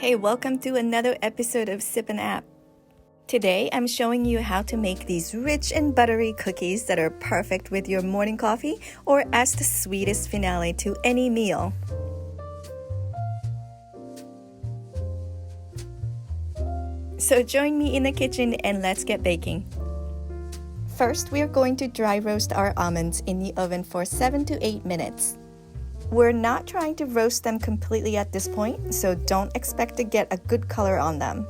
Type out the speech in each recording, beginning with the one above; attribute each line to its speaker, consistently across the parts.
Speaker 1: Hey, welcome to another episode of Sip and App. Today, I'm showing you how to make these rich and buttery cookies that are perfect with your morning coffee or as the sweetest finale to any meal. So join me in the kitchen and let's get baking. First, we are going to dry roast our almonds in the oven for 7 to 8 minutes. We're not trying to roast them completely at this point, so don't expect to get a good color on them.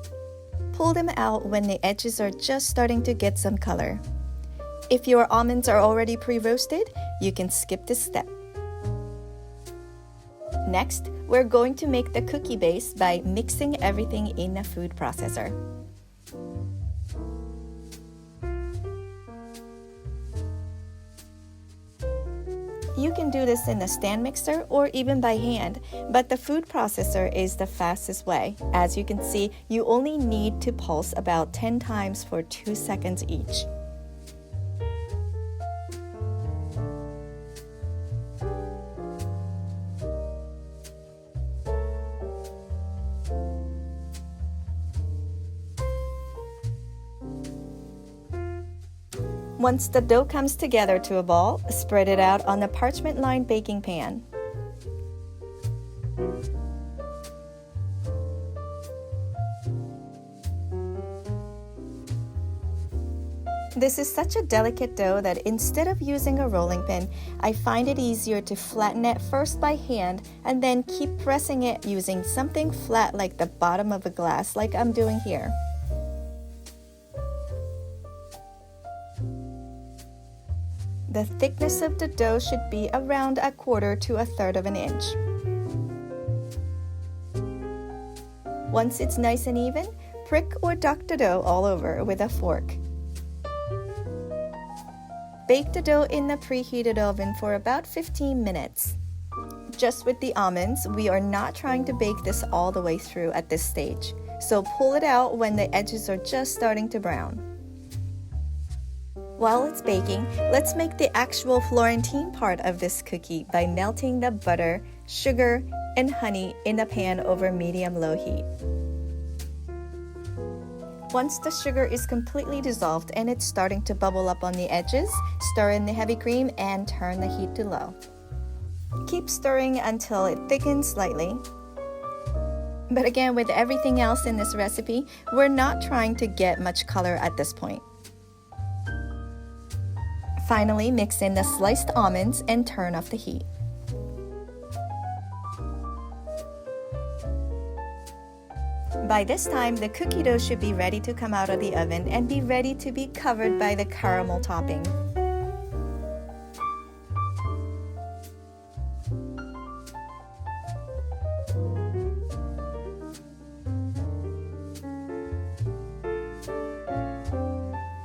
Speaker 1: Pull them out when the edges are just starting to get some color. If your almonds are already pre-roasted, you can skip this step. Next, we're going to make the cookie base by mixing everything in a food processor. You can do this in a stand mixer or even by hand, but the food processor is the fastest way. As you can see, you only need to pulse about 10 times for 2 seconds each. Once the dough comes together to a ball, spread it out on a parchment-lined baking pan. This is such a delicate dough that instead of using a rolling pin, I find it easier to flatten it first by hand and then keep pressing it using something flat like the bottom of a glass like I'm doing here. The thickness of the dough should be around 1/4 to 1/3 of an inch. Once it's nice and even, prick or duck the dough all over with a fork. Bake the dough in the preheated oven for about 15 minutes. Just with the almonds, we are not trying to bake this all the way through at this stage, so pull it out when the edges are just starting to brown. While it's baking, let's make the actual Florentine part of this cookie by melting the butter, sugar, and honey in a pan over medium-low heat. Once the sugar is completely dissolved and it's starting to bubble up on the edges, stir in the heavy cream and turn the heat to low. Keep stirring until it thickens slightly. But again, with everything else in this recipe, we're not trying to get much color at this point. Finally, mix in the sliced almonds and turn off the heat. By this time, the cookie dough should be ready to come out of the oven and be ready to be covered by the caramel topping.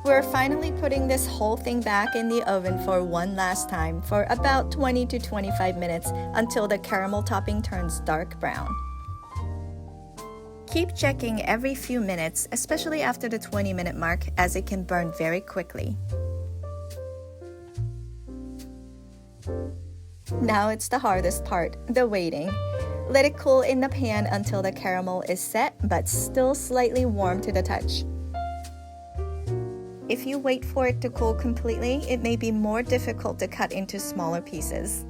Speaker 1: We're finally putting this whole thing back in the oven for one last time for about 20 to 25 minutes until the caramel topping turns dark brown. Keep checking every few minutes, especially after the 20-minute mark, as it can burn very quickly. Now it's the hardest part, the waiting. Let it cool in the pan until the caramel is set but still slightly warm to the touch. If you wait for it to cool completely, it may be more difficult to cut into smaller pieces.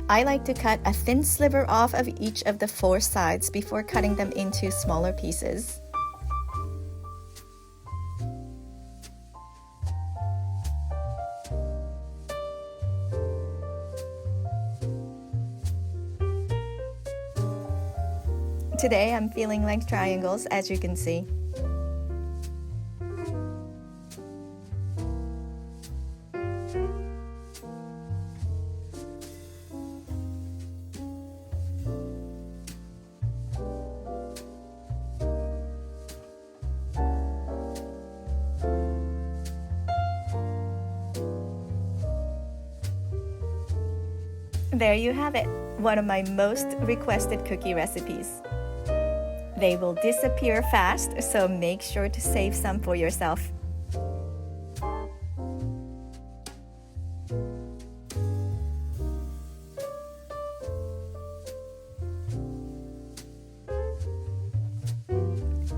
Speaker 1: I like to cut a thin sliver off of each of the 4 sides before cutting them into smaller pieces. Today I'm feeling like triangles, as you can see. There you have it, one of my most requested cookie recipes. They will disappear fast, so make sure to save some for yourself.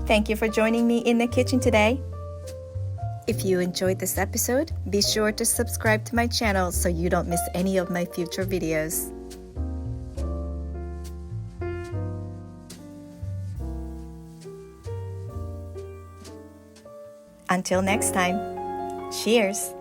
Speaker 1: Thank you for joining me in the kitchen today. If you enjoyed this episode, be sure to subscribe to my channel so you don't miss any of my future videos. Until next time, cheers!